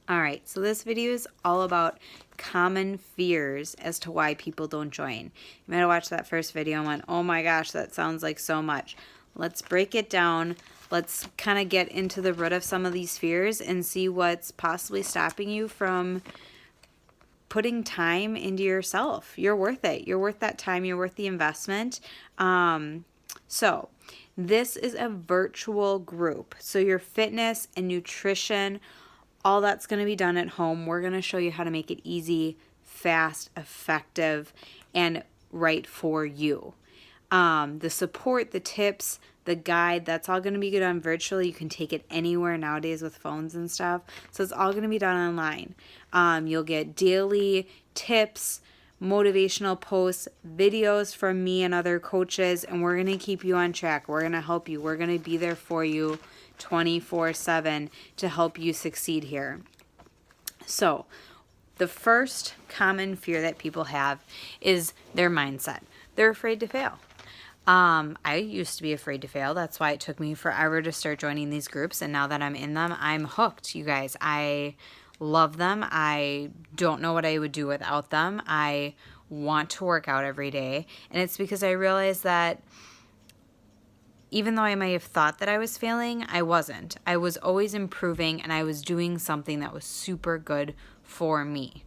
All right, so this video is all about common fears as to why people don't join. You might have watched that first video and went, oh my gosh, that sounds like so much. Let's break it down. Let's kind of get into the root of some of these fears and see what's possibly stopping you from putting time into yourself. You're worth it. You're worth that time. You're worth the investment. So this is a virtual group. So your fitness and nutrition, all that's going to be done at home. We're going to show you how to make it easy, fast, effective, and right for you. The support, the tips, the guide, that's all going to be done virtually. You can take it anywhere nowadays with phones and stuff. So it's all going to be done online. You'll get daily tips, motivational posts, videos from me and other coaches, and we're going to keep you on track. We're going to help you. We're going to be there for you 24/7 to help you succeed here. So the first common fear that people have is their mindset. They're afraid to fail. I used to be afraid to fail. That's why it took me forever to start joining these groups. And now that I'm in them, I'm hooked, you guys. I love them. I don't know what I would do without them. I want to work out every day. And it's because I realized that even though I may have thought that I was failing, I wasn't. I was always improving and I was doing something that was super good for me.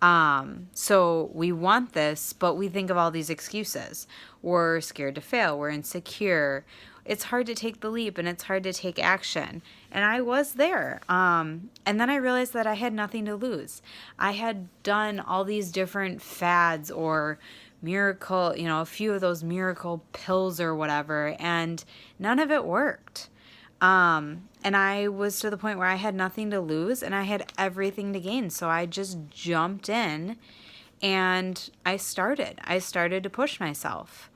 So we want this, but we think of all these excuses. We're scared to fail. We're insecure. It's hard to take the leap and it's hard to take action. And I was there. And then I realized that I had nothing to lose. I had done all these different fads or miracle, a few of those miracle pills or whatever, and none of it worked. And I was to the point where I had nothing to lose and I had everything to gain. So I just jumped in and I started to push myself.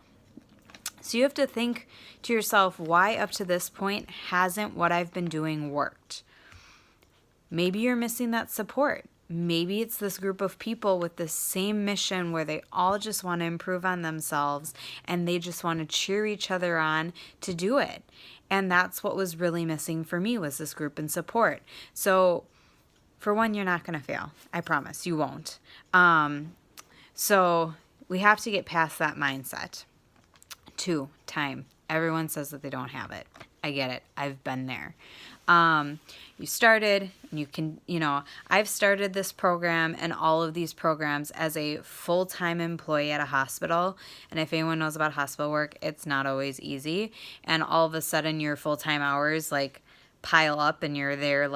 So you have to think to yourself, why up to this point hasn't what I've been doing worked? Maybe you're missing that support. Maybe it's this group of people with the same mission where they all just want to improve on themselves and they just want to cheer each other on to do it. And that's what was really missing for me, was this group and support. So for one, you're not going to fail. I promise you won't. So we have to get past that mindset. 2, time. Everyone says that they don't have it. I get it. I've been there. You started, and you can, I've started this program and all of these programs as a full-time employee at a hospital. And if anyone knows about hospital work, it's not always easy. And all of a sudden your full-time hours pile up and you're there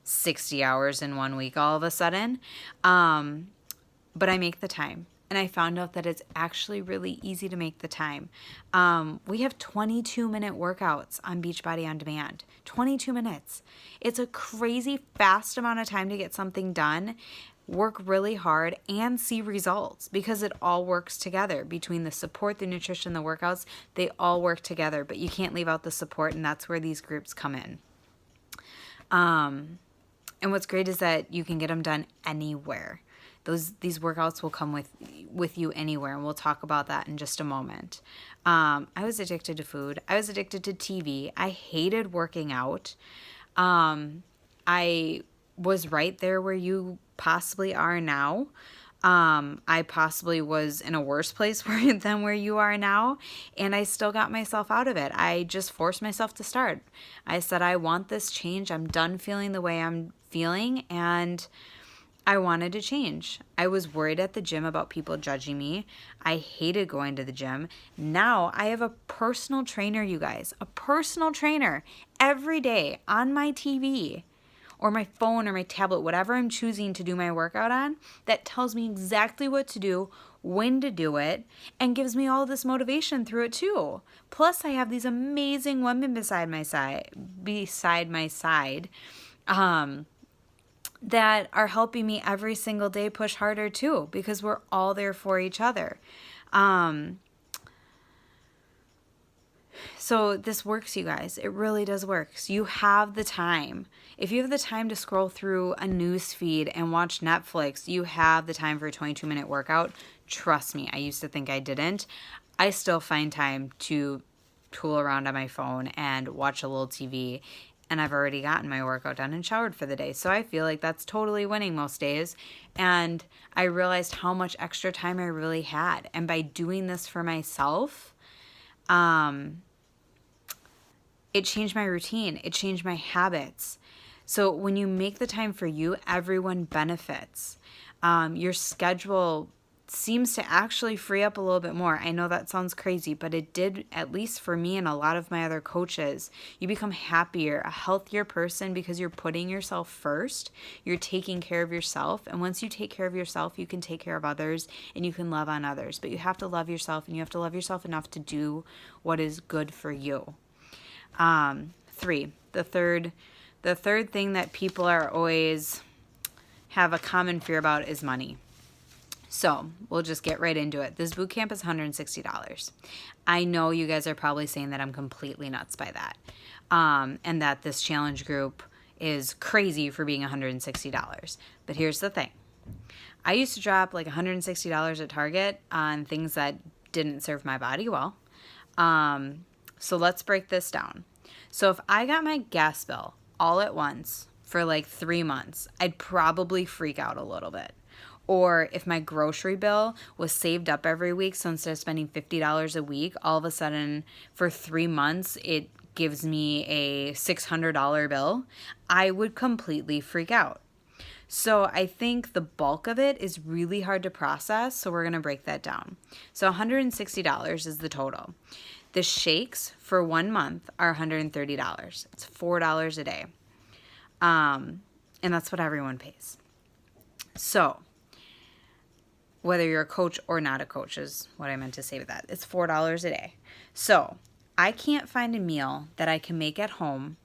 60 hours in 1 week all of a sudden. But I make the time. And I found out that it's actually really easy to make the time. We have 22-minute workouts on Beachbody On Demand. 22 minutes. It's a crazy fast amount of time to get something done, work really hard, and see results because it all works together. Between the support, the nutrition, the workouts, they all work together. But you can't leave out the support, and that's where these groups come in. And what's great is that you can get them done anywhere. These workouts will come with you anywhere, and we'll talk about that in just a moment. I was addicted to food. I was addicted to TV. I hated working out. I was right there where you possibly are now. I possibly was in a worse place than where you are now, and I still got myself out of it. I just forced myself to start. I said, I want this change. I'm done feeling the way I'm feeling, and I wanted to change. I was worried at the gym about people judging me. I hated going to the gym. Now I have a personal trainer, you guys, a personal trainer every day on my TV or my phone or my tablet, whatever I'm choosing to do my workout on, that tells me exactly what to do, when to do it, and gives me all this motivation through it too. Plus I have these amazing women beside my side, that are helping me every single day push harder too, because we're all there for each other. So this works, you guys. It really does work. So you have the time. If you have the time to scroll through a news feed and watch Netflix, you have the time for a 22-minute workout. Trust me, I used to think I didn't. I still find time to tool around on my phone and watch a little TV and I've already gotten my workout done and showered for the day. So I feel like that's totally winning most days. And I realized how much extra time I really had. And by doing this for myself, it changed my routine. It changed my habits. So when you make the time for you, everyone benefits. Your schedule seems to actually free up a little bit more. I know that sounds crazy, but it did, at least for me and a lot of my other coaches. You become happier, a healthier person because you're putting yourself first. You're taking care of yourself. And once you take care of yourself, you can take care of others and you can love on others. But you have to love yourself, and you have to love yourself enough to do what is good for you. 3, the third thing that people are always have a common fear about is money. So we'll just get right into it. This boot camp is $160. I know you guys are probably saying that I'm completely nuts by that. And that this challenge group is crazy for being $160. But here's the thing. I used to drop like $160 at Target on things that didn't serve my body well. So let's break this down. So if I got my gas bill all at once for like 3 months, I'd probably freak out a little bit. Or if my grocery bill was saved up every week, so instead of spending $50 a week, all of a sudden for 3 months, it gives me a $600 bill, I would completely freak out. So I think the bulk of it is really hard to process, so we're going to break that down. So $160 is the total. The shakes for 1 month are $130. It's $4 a day. And that's what everyone pays. So whether you're a coach or not a coach is what I meant to say with that. It's $4 a day. So I can't find a meal that I can make at home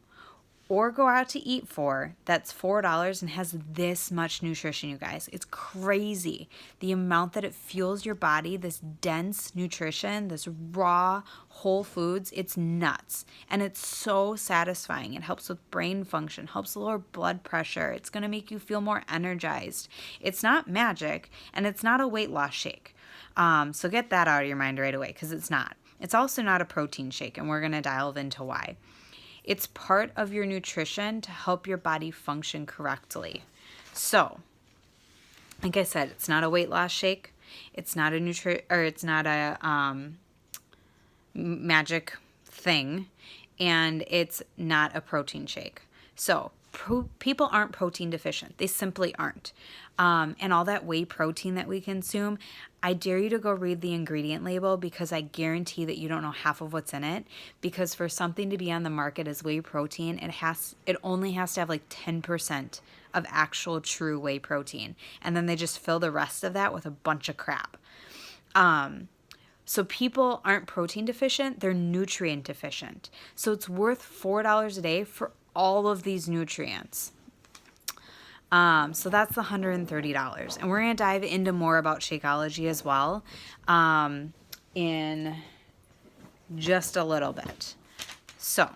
or go out to eat for that's $4 and has this much nutrition, you guys. It's crazy. The amount that it fuels your body, this dense nutrition, this raw whole foods, it's nuts. And it's so satisfying. It helps with brain function, helps lower blood pressure. It's going to make you feel more energized. It's not magic, and it's not a weight loss shake. So get that out of your mind right away, because it's not. It's also not a protein shake, and we're going to dive into why. It's part of your nutrition to help your body function correctly. So, like I said, it's not a weight loss shake. It's not a magic thing, and it's not a protein shake. So, people aren't protein deficient. They simply aren't. And all that whey protein that we consume, I dare you to go read the ingredient label, because I guarantee that you don't know half of what's in it. Because for something to be on the market as whey protein, it only has to have like 10% of actual true whey protein. And then they just fill the rest of that with a bunch of crap. So people aren't protein deficient, they're nutrient deficient. So it's worth $4 a day for all of these nutrients. So that's the $130. And we're going to dive into more about Shakeology as well in just a little bit. So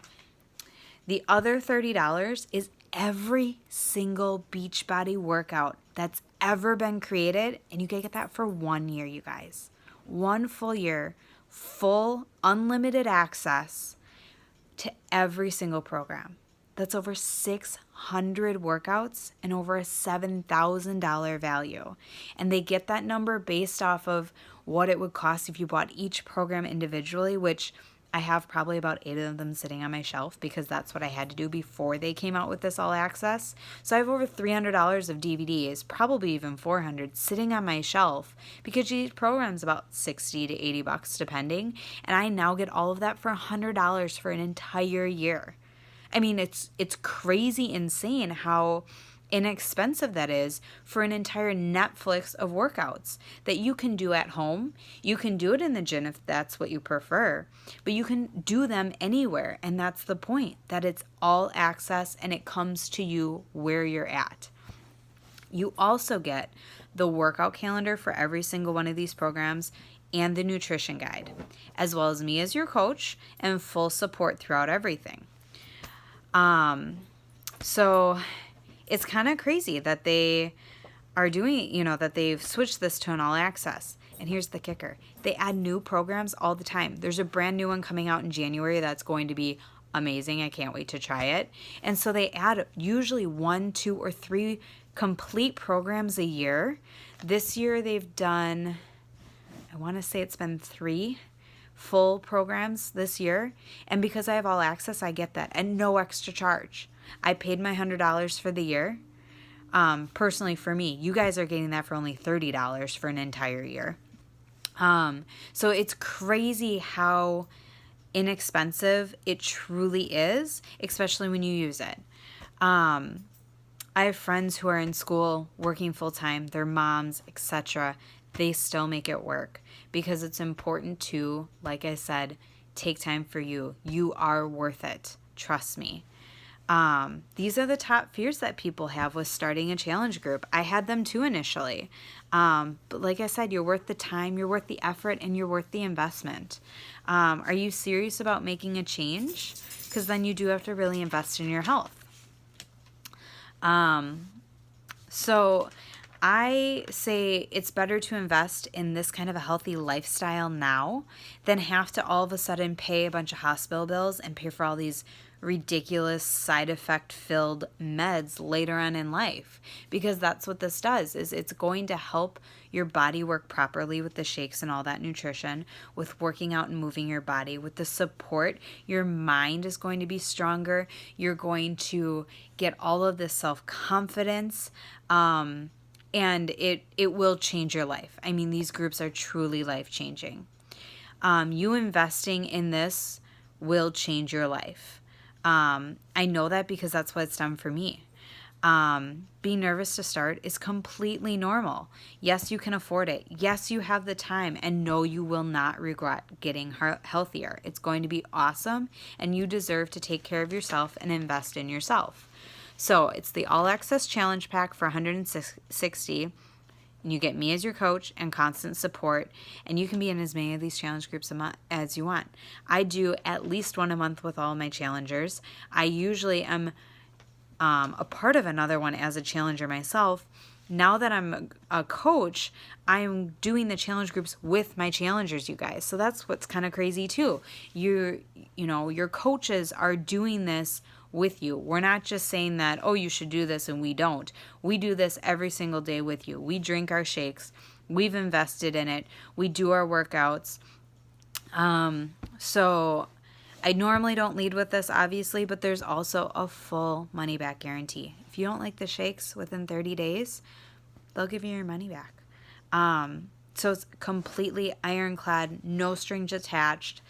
the other $30 is every single Beachbody workout that's ever been created. And you can get that for 1 year, you guys. 1 full year, full unlimited access to every single program. That's over 600 workouts and over a $7,000 value. And they get that number based off of what it would cost if you bought each program individually, which I have probably about 8 of them sitting on my shelf, because that's what I had to do before they came out with this all access. So I have over $300 of DVDs, probably even $400, sitting on my shelf, because each program's about $60 to $80 depending. And I now get all of that for $100 for an entire year. I mean, it's crazy insane how inexpensive that is for an entire Netflix of workouts that you can do at home. You can do it in the gym if that's what you prefer, but you can do them anywhere. And that's the point, that it's all access and it comes to you where you're at. You also get the workout calendar for every single one of these programs and the nutrition guide, as well as me as your coach and full support throughout everything. So it's kind of crazy that they are doing, that they've switched this to an all access. And here's the kicker. They add new programs all the time. There's a brand new one coming out in January that's going to be amazing. I can't wait to try it. And so they add usually 1, 2, or 3 complete programs a year. This year they've done, I want to say it's been 3 full programs this year. And because I have all access, I get that and no extra charge. I paid my $100 for the year. Personally for me, you guys are getting that for only $30 for an entire year. So it's crazy how inexpensive it truly is, especially when you use it. I have friends who are in school working full time, their moms, etc. They still make it work because it's important to, like I said, take time for you. You are worth it. Trust me. These are the top fears that people have with starting a challenge group. I had them too initially. But like I said, you're worth the time, you're worth the effort, and you're worth the investment. Are you serious about making a change? Because then you do have to really invest in your health. So I say it's better to invest in this kind of a healthy lifestyle now than have to all of a sudden pay a bunch of hospital bills and pay for all these ridiculous side effect filled meds later on in life, because that's what this does. Is it's going to help your body work properly with the shakes and all that nutrition, with working out and moving your body, with the support. Your mind is going to be stronger. You're going to get all of this self-confidence, and it will change your life. I mean, these groups are truly life-changing. You investing in this will change your life. I know that because that's what it's done for me. Being nervous to start is completely normal. Yes, you can afford it. Yes, you have the time, and no, you will not regret getting healthier. It's going to be awesome, and you deserve to take care of yourself and invest in yourself. So it's the All Access Challenge Pack for $160. And you get me as your coach and constant support, and you can be in as many of these challenge groups as you want. I do at least one a month with all my challengers. I usually am a part of another one as a challenger myself. Now that I'm a coach, I'm doing the challenge groups with my challengers, you guys. So that's what's kind of crazy too. Your coaches are doing this with you. We're not just saying that, oh, you should do this, and we don't. We do this every single day with you. We drink our shakes. We've invested in it. We do our workouts. So I normally don't lead with this, obviously, but there's also a full money back guarantee. If you don't like the shakes within 30 days, they'll give you your money back. So it's completely ironclad, no strings attached.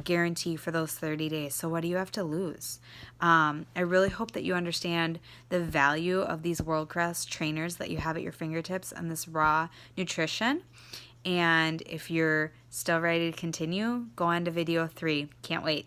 Guarantee for those 30 days. So what do you have to lose? I really hope that you understand the value of these world-class trainers that you have at your fingertips and this raw nutrition. And if you're still ready to continue, go on to video 3. Can't wait.